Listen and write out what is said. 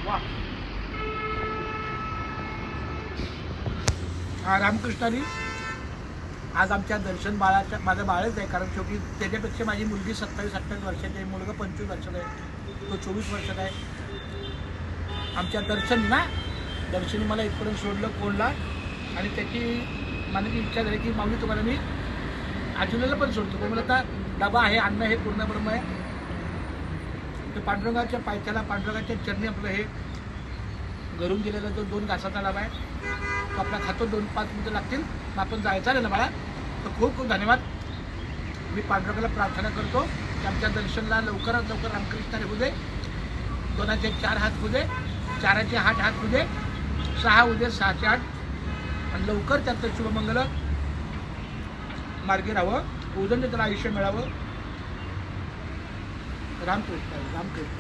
वा रामकृष्णानी आज आमच्या दर्शन बाळाच्या, माझं बाळच आहे कारण शेवटी त्याच्यापेक्षा माझी मुलगी 27-28 वर्षाची आहे, मुलगा 25 वर्षाचा आहे, तो 24 वर्षाचा आहे. आमच्या दर्शनी मला इथपर्यंत सोडलं कोणला, आणि त्याची मनाची इच्छा झाली की माऊली तुम्हाला मी आजुल्याला पण सोडतो. पण मला आता डबा आहे, अन्न हे पूर्ण ब्रह्म आहे. तर पांडुरंगाच्या पायथ्याला, पांडुरंगाच्या चरणी आपलं हे घरून दिलेला जो 2 घासाचा डबा आहे तो आपला खातो. 2-5 मिनिटं लागतील, मग आपण जायचं आहे ना मला. तर खूप खूप धन्यवाद. मी पांडुरंगाला प्रार्थना करतो की आमच्या दर्शनला लवकरात लवकर रामकृष्णाने होऊ दे. 2चे 4 हात होऊ दे, 4चे 8 हात होऊ दे, 6 होऊ दे, 6चे 8, आणि लवकर त्याचं शुभमंगल मार्गी राहावं, उदंड त्याला आयुष्य मिळावं. रामकृष्ण रामकृष्ण.